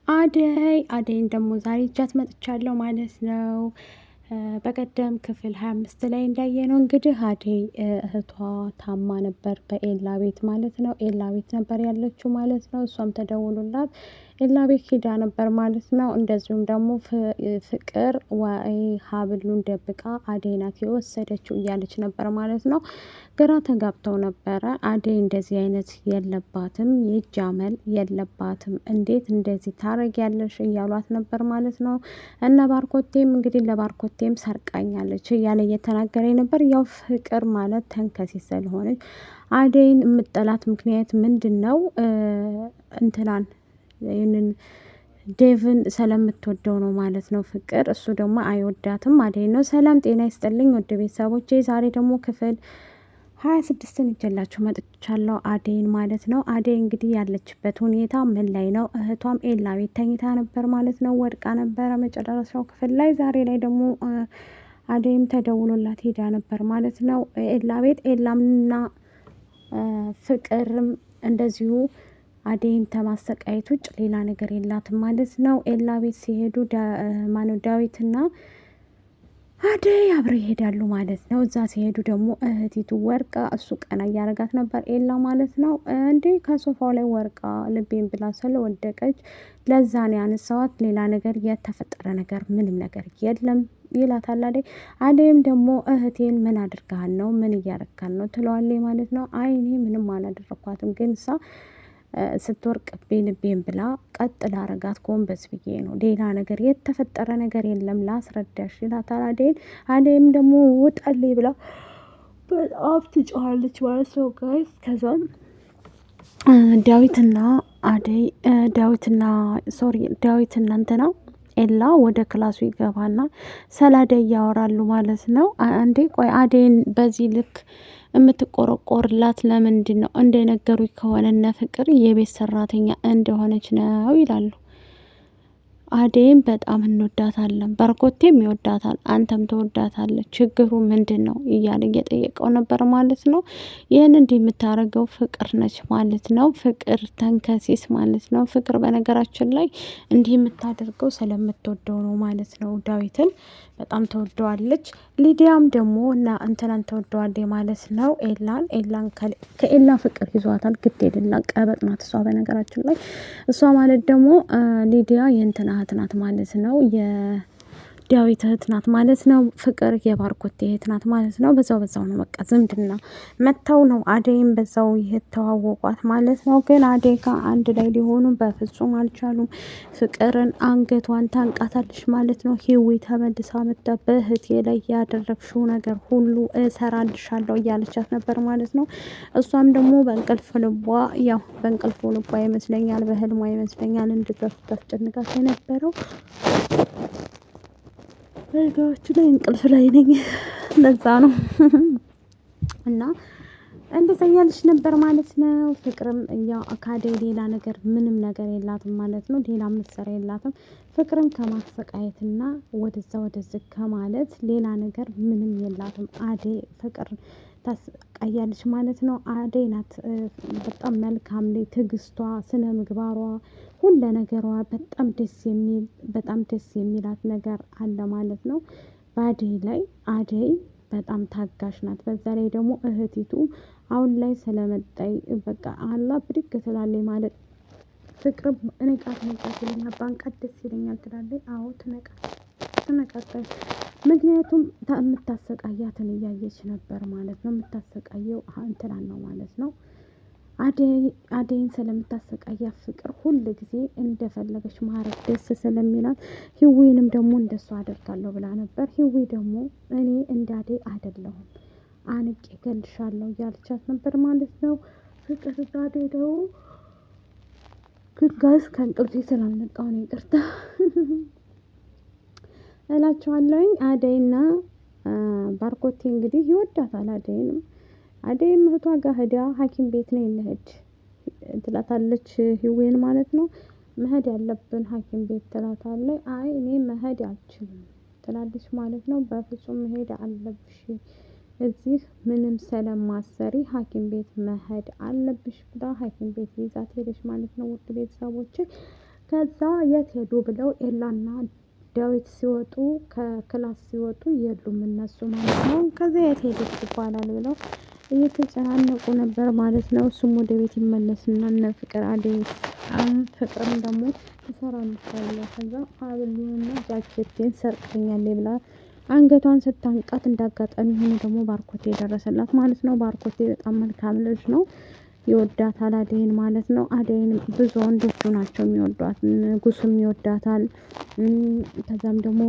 አደይን ደግሞ ዛሬ ይዣት መጥቻለሁ ማለት ነው። በቀደም ክፍል 25 ላይ እንዳየነው እንግዲህ አደይ እህቷ ታማ ነበር በኤላ ቤት ማለት ነው። ኤላ ቤት ነበር ያለችው ማለት ነው። እሷም ተደውሎላት ኤላ ቤት ሄዳ ነበር ማለት ነው። እንደዚሁም ደግሞ ፍቅር ወይ ሀብሉን ደብቃ አደይ ናት የወሰደችው እያለች ነበር ማለት ነው። ግራ ተጋብተው ነበረ። አደይ እንደዚህ አይነት የለባትም፣ የእጅ አመል የለባትም፣ እንዴት እንደዚህ ታረጊያለሽ እያሏት ነበር ማለት ነው። እነ ባርኮቴም እንግዲህ ለባርኮቴም ሰርቃኛለች እያለ እየተናገረ ነበር። ያው ፍቅር ማለት ተንከሲስ ስለሆነች አደይን የምጠላት ምክንያት ምንድን ነው? እንትናን ይህንን ዴቭን ስለምትወደው ነው ማለት ነው ፍቅር። እሱ ደግሞ አይወዳትም አደይ ነው። ሰላም ጤና ይስጥልኝ ውድ ቤተሰቦቼ፣ ዛሬ ደግሞ ክፍል 26ን ይዤላችሁ መጥቻለሁ። አደይን ማለት ነው። አደይ እንግዲህ ያለችበት ሁኔታ ምን ላይ ነው? እህቷም ኤላ ቤት ተኝታ ነበር ማለት ነው። ወድቃ ነበረ መጨረሻው ክፍል ላይ። ዛሬ ላይ ደግሞ አደይም ተደውሎላት ሄዳ ነበር ማለት ነው ኤላ ቤት። ኤላምና ፍቅርም እንደዚሁ አደይን ተማሰቃየት ውጭ ሌላ ነገር የላትም ማለት ነው። ኤላ ቤት ሲሄዱ ማነው ዳዊትና አደይ አብረው ይሄዳሉ ማለት ነው። እዛ ሲሄዱ ደግሞ እህቲቱ ወርቃ እሱ ቀና እያረጋት ነበር ኤላ ማለት ነው። እንዴ ከሶፋው ላይ ወርቃ ልቤን ብላ ስለወደቀች ለዛ ነው ያነሳዋት፣ ሌላ ነገር የተፈጠረ ነገር ምንም ነገር የለም ይላታል አደይ። አደይም ደግሞ እህቴን ምን አድርጋሃል ነው፣ ምን እያረካል ነው ትለዋለች ማለት ነው። አይ እኔ ምንም አላደረኳትም፣ ግን እሷ ስትወርቅ ልቤን ብላ ቀጥ ላረጋት ጎንበስ ብዬ ነው፣ ሌላ ነገር የተፈጠረ ነገር የለም ላስረዳሽ ይላታል አደይን። አደይም ደግሞ ውጣልኝ ብላ በጣም ትጮኻለች ማለት ነው ጋይስ። ከዛም ዳዊትና እንትና ኤላ ወደ ክላሱ ይገባና ስለ አደይ ያወራሉ ማለት ነው። አንዴ ቆይ አደይን በዚህ ልክ የምትቆረቆርላት ለምንድን ነው? እንደነገሩኝ ከሆነ እነ ፍቅር የቤት ሰራተኛ እንደሆነች ነው ይላሉ። አደይም በጣም እንወዳታለን፣ ባርኮቴም ይወዳታል፣ አንተም ትወዳታለች፣ ችግሩ ምንድን ነው እያለ እየጠየቀው ነበር ማለት ነው። ይህን እንዲህ የምታደርገው ፍቅር ነች ማለት ነው። ፍቅር ተንከሲስ ማለት ነው። ፍቅር በነገራችን ላይ እንዲህ የምታደርገው ስለምትወደው ነው ማለት ነው። ዳዊትን በጣም ተወደዋለች። ሊዲያም ደግሞ እና እንትናን ተወደዋለች ማለት ነው። ኤላን ከኤላ ፍቅር ይዟታል። ግድ የሌላ ቀበጥ ናት እሷ በነገራችን ላይ። እሷ ማለት ደግሞ ሊዲያ የእንትና እህት ናት ማለት ነው። የዳዊት እህት ናት ማለት ነው። ፍቅር የባርኮቴ እህት ናት ማለት ነው። በዛው ነው በቃ ዝምድና መተው ነው አደይም በዛው የተዋወቋት ማለት ነው። ግን አደይ ጋር አንድ ላይ ሊሆኑ በፍጹም አልቻሉም። ፍቅርን አንገቷን ታንቃታለች ማለት ነው። ሂዊ ተመልሳ መጣ። በእህቴ ላይ ያደረግሽው ነገር ሁሉ እሰራልሻለሁ እያለቻት ነበር ማለት ነው። እሷም ደግሞ በእንቅልፍ ልቧ ይመስለኛል፣ በህልሟ ይመስለኛል እንድታስጨንቃት የነበረው። በነገራችን ላይ እንቅልፍ ላይ ነኝ ለዛ ነው እና እንደዛ እያለች ነበር ማለት ነው። ፍቅርም ያው ከአደይ ሌላ ነገር ምንም ነገር የላትም ማለት ነው። ሌላ መሰሪያ የላትም። ፍቅርም ከማሰቃየትና ወደዚህ ከማለት ሌላ ነገር ምንም የላትም። አደይ ፍቅር ታሰቃያለች ማለት ነው። አደይ ናት በጣም መልካም ላይ ትዕግስቷ፣ ስነ ምግባሯ፣ ሁለ ነገሯ በጣም ደስ የሚላት ነገር አለ ማለት ነው በአደይ ላይ። አደይ በጣም ታጋሽ ናት። በዛ ላይ ደግሞ እህቲቱ አሁን ላይ ስለመጣይ በቃ አላ ብድግ ትላለች ማለት ፍቅር ንቃት ይለኛል፣ ባንቃት ደስ ይለኛል ትላለች። አዎ ትነቃለች። ምክንያቱም የምታሰቃያትን እያየች ነበር ማለት ነው። የምታሰቃየው እንትናን ነው ማለት ነው። አደይን ስለምታሰቃያት ፍቅር ሁል ጊዜ እንደፈለገች ማረግ ደስ ስለሚላት ህዊንም ደግሞ እንደሱ አደርጋለሁ ብላ ነበር። ህዊ ደግሞ እኔ እንዳደይ አይደለሁም አንቄ እገልሻለሁ እያለቻት ነበር ማለት ነው። ፍቅር አደይ ደግሞ ጋይስ ከእንቅልፌ ስላልነቃሁ ነው ይቅርታ እላቸዋለሁኝ። አደይና ባርኮቴ እንግዲህ ይወዳታል አደይንም። አደይም እህቷ ጋር ሄዳ ሐኪም ቤት ነው እንሂድ ትላታለች ህዌን ማለት ነው። መሄድ ያለብን ሐኪም ቤት ትላታለች። አይ እኔ መሄድ አልችልም ትላለች ማለት ነው። በፍጹም መሄድ አለብሽ፣ እዚህ ምንም ስለማሰሪ ሐኪም ቤት መሄድ አለብሽ ብላ ሐኪም ቤት ይዛት ሄደች ማለት ነው። ውድ ቤተሰቦች ከዛ የት ሄዱ ብለው ኤላና ዳዊት ሲወጡ ከክላስ ሲወጡ የሉም እነሱ ማለት ነው። ከዛ የት ሄደች ይባላል ብለው እየተጨናነቁ ነበር ማለት ነው። እሱም ወደ ቤት ይመለስና እነ ፍቅር አደይ ፍቅርም ደግሞ ትሰራለች። ከዛ ሀብሉንና ጃኬቴን ሰርቀኛለች ብላ አንገቷን ስታንቃት እንዳጋጣሚ ሆኖ ደግሞ ባርኮቴ የደረሰላት ማለት ነው። ባርኮቴ በጣም መልካም ልጅ ነው። ይወዳታል አደይን ማለት ነው። አደይን ብዙ ወንዶቹ ናቸው የሚወዷት። ንጉስም ይወዳታል። ከዛም ደግሞ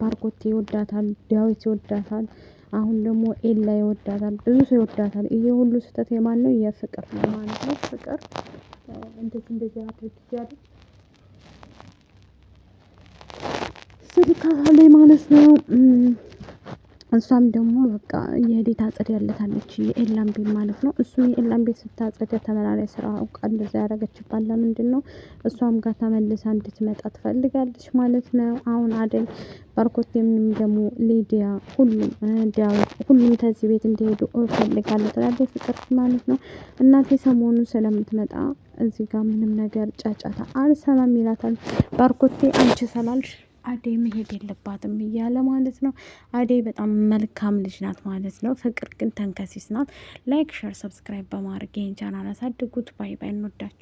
ባርኮቴ ይወዳታል፣ ዳዊት ይወዳታል። አሁን ደግሞ ኤላ ይወዳታል። ብዙ ሰው ይወዳታል። ይሄ ሁሉ ስህተት የማን ነው? የፍቅር ነው ማለት ነው። ፍቅር እንደዚህ አድርግ እያለ ስልካለች ማለት ነው። እሷም ደግሞ በቃ የሄዴት አጸድ ያለታለች የኤላም ቤት ማለት ነው። እሱም የኤላም ቤት ስታጸደ ተመላላይ ስራ አውቃ እንደዛ ያደረገችባት ለምንድን ነው? እሷም ጋር ተመልሳ እንድትመጣ ትፈልጋለች ማለት ነው። አሁን አደይ ባርኮቴም ደግሞ ሊዲያ ሁሉም ዳዊት ሁሉም ከዚህ ቤት እንዲሄዱ እፈልጋለሁ ትላለች ፍቅር ማለት ነው። እናቴ ሰሞኑን ስለምትመጣ እዚህ ጋር ምንም ነገር ጫጫታ አልሰማም ይላታል ባርኮቴ። አንቺ ስላልሽ አደይ መሄድ የለባትም እያለ ማለት ነው። አደይ በጣም መልካም ልጅ ናት ማለት ነው። ፍቅር ግን ተንከሲስ ናት። ላይክ ሸር ሰብስክራይብ በማድረግ ይህን ቻናል አሳድጉት። ባይ ባይ። እንወዳችሁ።